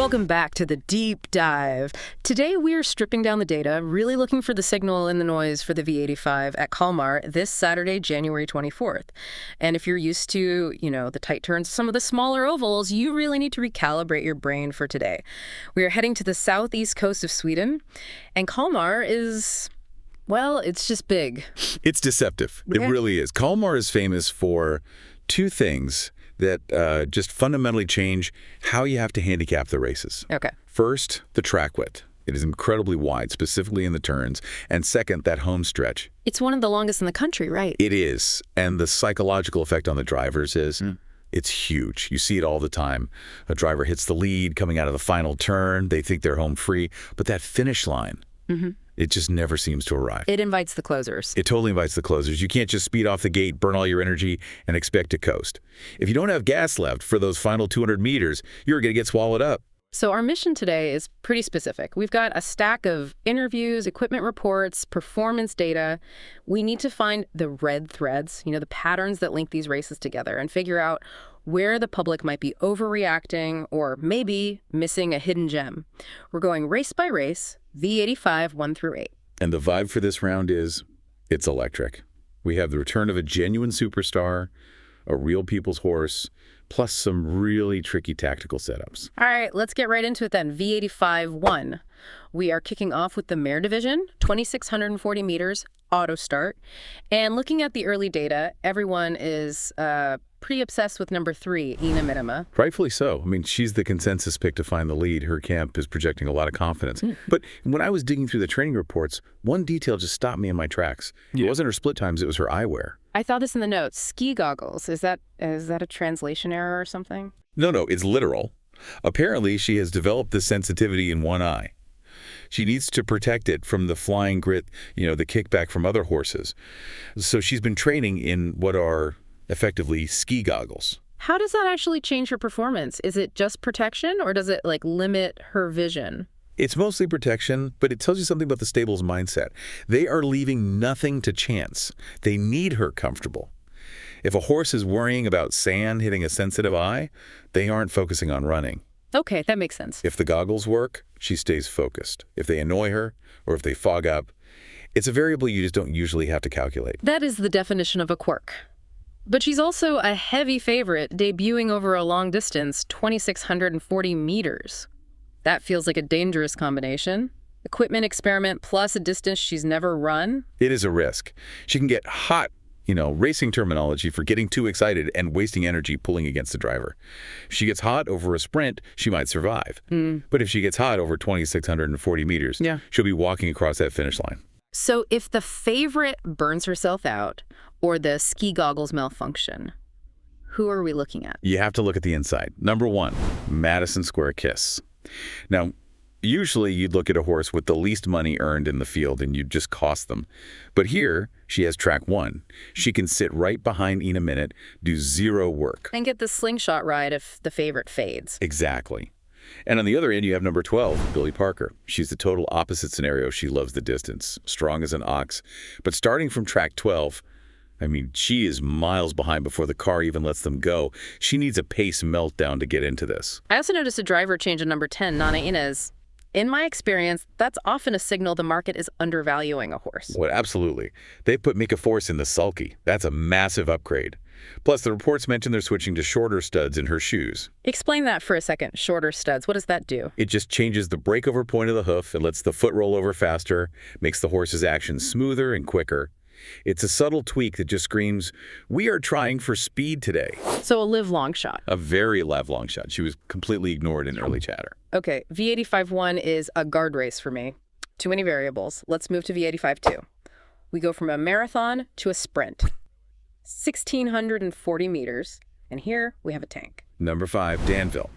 Welcome back to the deep dive. Today we are stripping down the data, really looking for the signal in the noise for the V85 at Kalmar this Saturday, January 24th. And if you're used to, the tight turns, some of the smaller ovals, you really need to recalibrate your brain for today. We are heading to the southeast coast of Sweden, and Kalmar is, well, it's just big. It's deceptive. It really is. Kalmar is famous for two things that just fundamentally change how you have to handicap the races. Okay. First, the track width. It is incredibly wide, specifically in the turns. And second, that home stretch. It's one of the longest in the country, right? It is. And the psychological effect on the drivers is it's huge. You see it all the time. A driver hits the lead coming out of the final turn. They think they're home free. But that finish line, it just never seems to arrive. It invites the closers. It totally invites the closers. You can't just speed off the gate, burn all your energy, and expect to coast. If you don't have gas left for those final 200 meters, you're going to get swallowed up. So our mission today is pretty specific. We've got a stack of interviews, equipment reports, performance data. We need to find the red threads, the patterns that link these races together, and figure out where the public might be overreacting or maybe missing a hidden gem. We're going race by race, V85 1 through 8. And the vibe for this round is, it's electric. We have the return of a genuine superstar, a real people's horse, plus some really tricky tactical setups. All right, let's get right into it then. V85 1. We are kicking off with the mare division, 2,640 meters, auto start. And looking at the early data, everyone is pretty obsessed with number 3, Ina Minima. Rightfully so. I mean, she's the consensus pick to find the lead. Her camp is projecting a lot of confidence. But when I was digging through the training reports, one detail just stopped me in my tracks. It wasn't her split times, it was her eyewear. I saw this in the notes. Ski goggles. Is that a translation error or something? No, it's literal. Apparently, she has developed this sensitivity in one eye. She needs to protect it from the flying grit, the kickback from other horses. So she's been training in what are effectively ski goggles. How does that actually change her performance? Is it just protection or does it limit her vision? It's mostly protection, but it tells you something about the stable's mindset. They are leaving nothing to chance. They need her comfortable. If a horse is worrying about sand hitting a sensitive eye, they aren't focusing on running. Okay, that makes sense. If the goggles work, she stays focused. If they annoy her or if they fog up, it's a variable you just don't usually have to calculate. That is the definition of a quirk. But she's also a heavy favorite, debuting over a long distance, 2,640 meters. That feels like a dangerous combination. Equipment experiment plus a distance she's never run. It is a risk. She can get hot, racing terminology for getting too excited and wasting energy pulling against the driver. If she gets hot over a sprint, she might survive. But if she gets hot over 2,640 meters, she'll be walking across that finish line. So if the favorite burns herself out or the ski goggles malfunction, who are we looking at? You have to look at the inside. Number 1, Madison Square Kiss. Now, usually you'd look at a horse with the least money earned in the field and you'd just cost them. But here, she has track 1. She can sit right behind Ina Minute, do zero work. And get the slingshot ride if the favorite fades. Exactly. And on the other end, you have number 12, Billy Parker. She's the total opposite scenario. She loves the distance, strong as an ox. But starting from track 12, she is miles behind before the car even lets them go. She needs a pace meltdown to get into this. I also noticed a driver change in number 10, Nana Inez. In my experience, that's often a signal the market is undervaluing a horse. Well, absolutely. They put Mika Force in the sulky. That's a massive upgrade. Plus, the reports mention they're switching to shorter studs in her shoes. Explain that for a second. Shorter studs. What does that do? It just changes the breakover point of the hoof. It lets the foot roll over faster, makes the horse's action smoother and quicker. It's a subtle tweak that just screams, we are trying for speed today. So a live-long shot. A very live-long shot. She was completely ignored in early chatter. Okay, V85 1 is a guard race for me. Too many variables. Let's move to V85 2. We go from a marathon to a sprint. 1,640 meters, and here we have a tank. Number 5, Danville.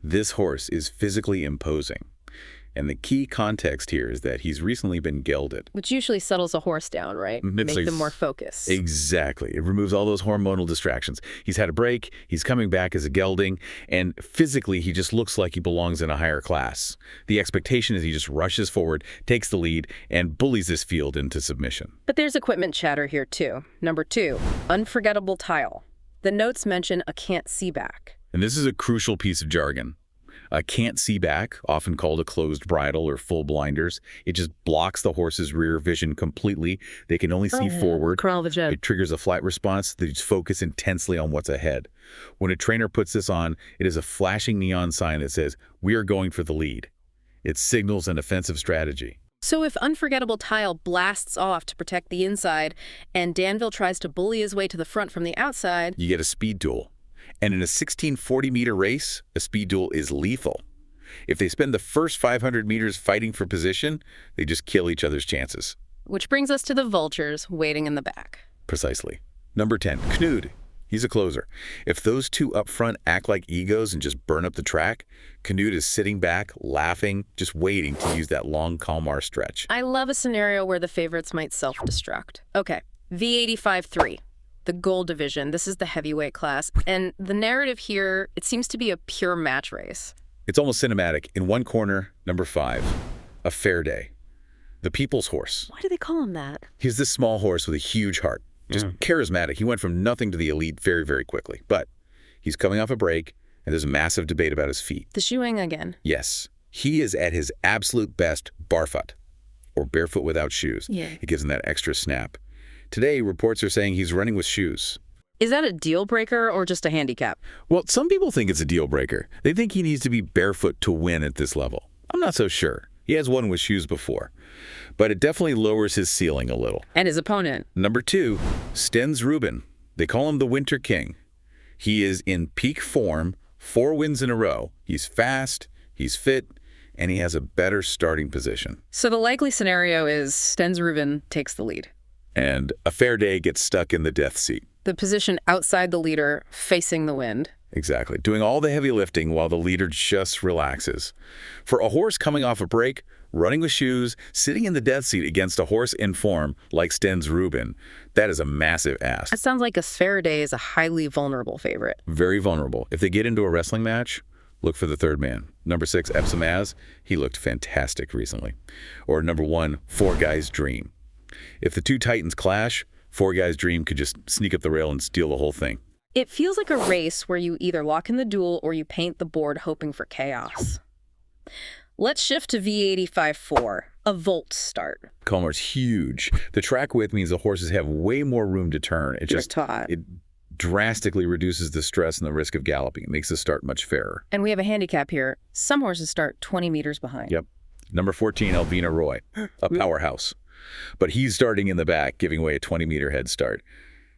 This horse is physically imposing. And the key context here is that he's recently been gelded. Which usually settles a horse down, right? Make them more focused. Exactly. It removes all those hormonal distractions. He's had a break, he's coming back as a gelding, and physically he just looks like he belongs in a higher class. The expectation is he just rushes forward, takes the lead, and bullies this field into submission. But there's equipment chatter here too. Number 2, unforgettable tile. The notes mention a can't see back. And this is a crucial piece of jargon. Can't see back, often called a closed bridle or full blinders. It just blocks the horse's rear vision completely. They can only see forward. It triggers a flight response. They just focus intensely on what's ahead. When a trainer puts this on, it is a flashing neon sign that says, "We are going for the lead." It signals an offensive strategy. So if Unforgettable Tile blasts off to protect the inside and Danville tries to bully his way to the front from the outside, You get a speed duel. And in a 1640-meter race, a speed duel is lethal. If they spend the first 500 meters fighting for position, they just kill each other's chances. which brings us to the vultures waiting in the back. Precisely. Number 10, Knud. He's a closer. If those two up front act like egos and just burn up the track, Knud is sitting back, laughing, just waiting to use that long Kalmar stretch. I love a scenario where the favorites might self-destruct. Okay, V85-3. The gold division. This is the heavyweight class. And the narrative here, it seems to be a pure match race. It's almost cinematic. In one corner, number 5, a fair day. The people's horse. Why do they call him that? He's this small horse with a huge heart. Just charismatic. He went from nothing to the elite very, very quickly. But he's coming off a break, and there's a massive debate about his feet. The shoeing again. Yes. He is at his absolute best barefoot, or barefoot without shoes. Yeah. It gives him that extra snap. Today, reports are saying he's running with shoes. Is that a deal breaker or just a handicap? Well, some people think it's a deal breaker. They think he needs to be barefoot to win at this level. I'm not so sure. He has won with shoes before. But it definitely lowers his ceiling a little. And his opponent. Number 2, Stenz Rubin. They call him the Winter King. He is in peak form, 4 wins in a row. He's fast, he's fit, and he has a better starting position. So the likely scenario is Stenz Rubin takes the lead. And a fair day gets stuck in the death seat. The position outside the leader, facing the wind. Exactly. Doing all the heavy lifting while the leader just relaxes. For a horse coming off a break, running with shoes, sitting in the death seat against a horse in form like Stenz Rubin, that is a massive ask. That sounds like a Faraday is a highly vulnerable favorite. Very vulnerable. If they get into a wrestling match, look for the third man. Number 6, Epsom Az. He looked fantastic recently. Or number 1, Four Guys Dream. If the two titans clash, Four Guys Dream could just sneak up the rail and steal the whole thing. It feels like a race where you either lock in the duel or you paint the board hoping for chaos. Let's shift to V85-4, a volt start. Kalmar's huge. The track width means the horses have way more room to turn. It drastically reduces the stress and the risk of galloping. It makes the start much fairer. And we have a handicap here. Some horses start 20 meters behind. Yep. Number 14, Elvina Roy, a powerhouse. But he's starting in the back, giving away a 20-meter head start.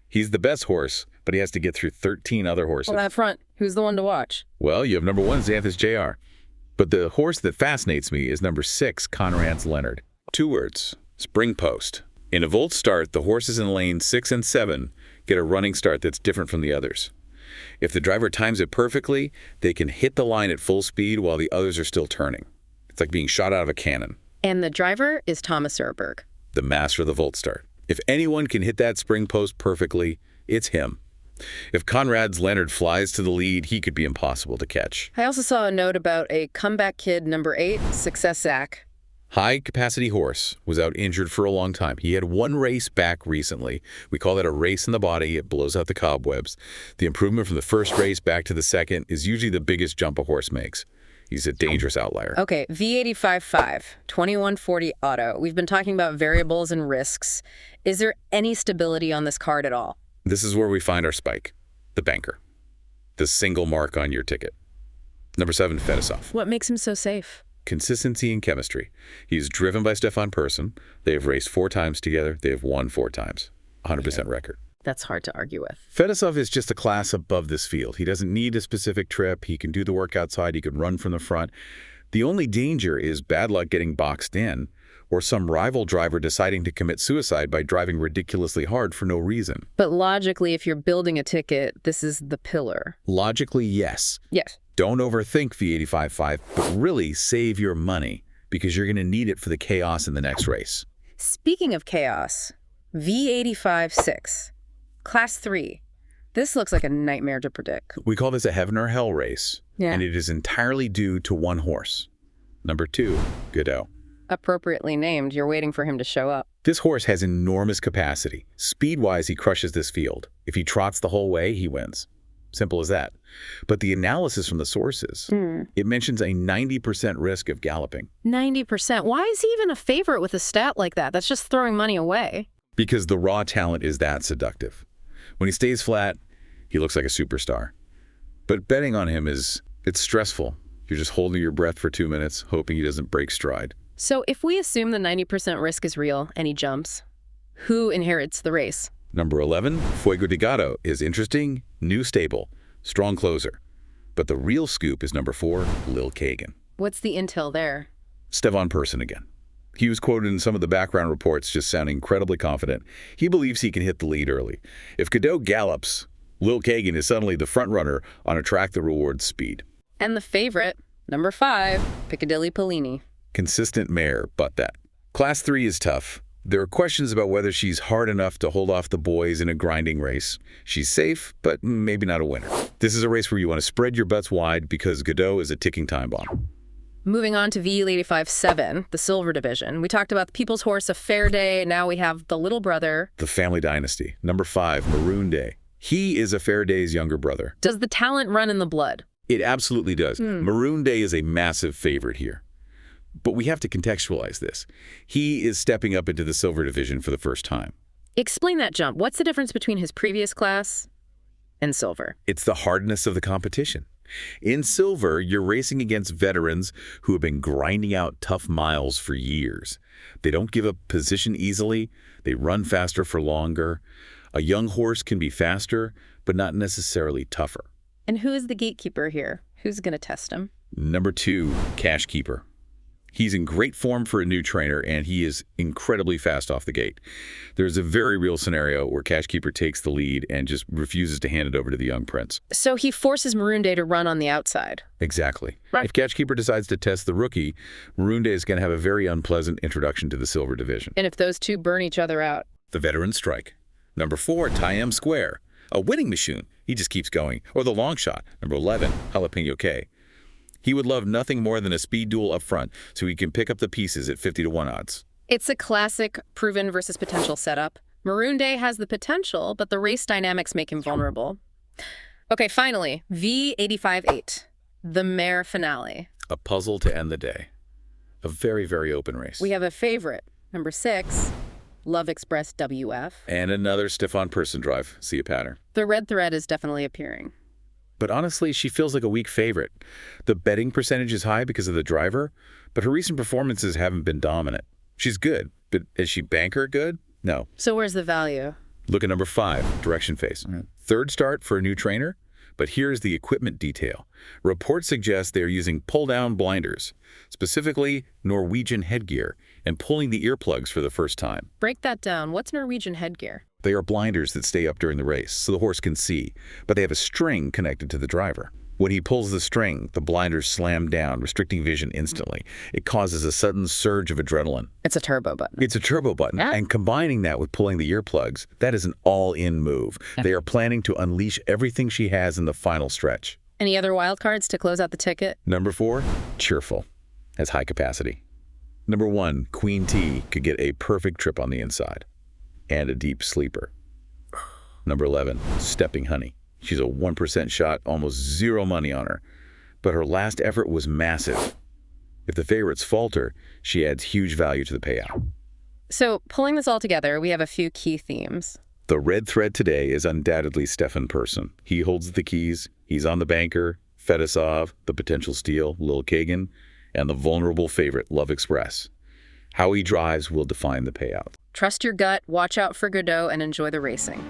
He's the best horse, but he has to get through 13 other horses. Well, that front, who's the one to watch? Well, you have number 1, Xanthus JR. But the horse that fascinates me is number 6, Conrad's Leonard. 2 words, spring post. In a volt start, the horses in lane 6 and 7 get a running start that's different from the others. If the driver times it perfectly, they can hit the line at full speed while the others are still turning. It's like being shot out of a cannon. And the driver is Thomas Serberg, the master of the volt start. If anyone can hit that spring post perfectly, it's him. If Conrad's Leonard flies to the lead, he could be impossible to catch. I also saw a note about a comeback kid, number 8, Success Zach. High-capacity horse, was out injured for a long time. He had 1 race back recently. We call that a race in the body. It blows out the cobwebs. The improvement from the first race back to the second is usually the biggest jump a horse makes. He's a dangerous outlier. Okay, V85-5, 2140 auto. We've been talking about variables and risks. Is there any stability on this card at all? This is where we find our spike, the banker, the single mark on your ticket. Number 7, Fedosov. What makes him so safe? Consistency and chemistry. He's driven by Stefan Persson. They have raced 4 times together. They have won 4 times. 100% record. That's hard to argue with. Fedosov is just a class above this field. He doesn't need a specific trip. He can do the work outside. He can run from the front. The only danger is bad luck getting boxed in, or some rival driver deciding to commit suicide by driving ridiculously hard for no reason. But logically, if you're building a ticket, this is the pillar. Logically, yes. Yes. Don't overthink V85-5, but really save your money because you're going to need it for the chaos in the next race. Speaking of chaos, V85-6, Class 3. This looks like a nightmare to predict. We call this a heaven or hell race, and it is entirely due to 1 horse. Number 2, Godot. Appropriately named, you're waiting for him to show up. This horse has enormous capacity. Speed-wise, he crushes this field. If he trots the whole way, he wins. Simple as that. But the analysis from the sources, it mentions a 90% risk of galloping. 90%. Why is he even a favorite with a stat like that? That's just throwing money away. Because the raw talent is that seductive. When he stays flat, he looks like a superstar. But betting on him it's stressful. You're just holding your breath for 2 minutes, hoping he doesn't break stride. So if we assume the 90% risk is real and he jumps, who inherits the race? Number 11, Fuego de Gato is interesting, new stable, strong closer. But the real scoop is number 4, Lil Kagan. What's the intel there? Stefan Persson again. He was quoted in some of the background reports just sounding incredibly confident. He believes he can hit the lead early. If Godot gallops, Lil Kagan is suddenly the front runner on a track that rewards speed. And the favorite, number 5, Piccadilly Pellini. Consistent mare, but that. Class 3 is tough. There are questions about whether she's hard enough to hold off the boys in a grinding race. She's safe, but maybe not a winner. This is a race where you want to spread your bets wide because Godot is a ticking time bomb. Moving on to V85 7, the silver division. We talked about the people's horse, A Fair Day. Now we have the little brother. The family dynasty. Number 5, Maroon Day. He is A Fair Day's younger brother. Does the talent run in the blood? It absolutely does. Maroon Day is a massive favorite here. But we have to contextualize this. He is stepping up into the silver division for the first time. Explain that jump. What's the difference between his previous class and silver? It's the hardness of the competition. In silver, you're racing against veterans who have been grinding out tough miles for years. They don't give up position easily. They run faster for longer. A young horse can be faster, but not necessarily tougher. And who is the gatekeeper here? Who's going to test him? Number 2, Cash Keeper. He's in great form for a new trainer, and he is incredibly fast off the gate. There's a very real scenario where Cash Keeper takes the lead and just refuses to hand it over to the young prince. So he forces Maroon Day to run on the outside. Exactly. Right. If Cash Keeper decides to test the rookie, Maroon Day is going to have a very unpleasant introduction to the silver division. And if those two burn each other out? The veterans strike. Number 4, Tayem Square. A winning machine. He just keeps going. Or the long shot. Number 11, Jalapeno K. He would love nothing more than a speed duel up front so he can pick up the pieces at 50-1 odds. It's a classic proven versus potential setup. Maroon Day has the potential, but the race dynamics make him vulnerable. Okay, finally, V85 8, the mare finale. A puzzle to end the day. A very, very open race. We have a favorite, number 6, Love Express WF. And another Stefan Persson drive. See a pattern. The red thread is definitely appearing. But honestly, she feels like a weak favorite. The betting percentage is high because of the driver, but her recent performances haven't been dominant. She's good, but is she banker good? No. So where's the value? Look at number 5, Direction Face. Third start for a new trainer, but here's the equipment detail. Reports suggest they are using pull-down blinders, specifically Norwegian headgear, and pulling the earplugs for the first time. Break that down. What's Norwegian headgear? They are blinders that stay up during the race, so the horse can see, but they have a string connected to the driver. When he pulls the string, the blinders slam down, restricting vision instantly. It causes a sudden surge of adrenaline. It's a turbo button. It's a turbo button, and combining that with pulling the earplugs, that is an all-in move. They are planning to unleash everything she has in the final stretch. Any other wild cards to close out the ticket? Number 4, Cheerful, has high capacity. Number 1, Queen T could get a perfect trip on the inside. And a deep sleeper. Number 11, Stepping Honey. She's a 1% shot, almost zero money on her. But her last effort was massive. If the favorites falter, she adds huge value to the payout. So, pulling this all together, we have a few key themes. The red thread today is undoubtedly Stefan Persson. He holds the keys. He's on the banker, Fedosov, the potential steal, Lil Kagan, and the vulnerable favorite, Love Express. How he drives will define the payout. Trust your gut, watch out for Godot, and enjoy the racing.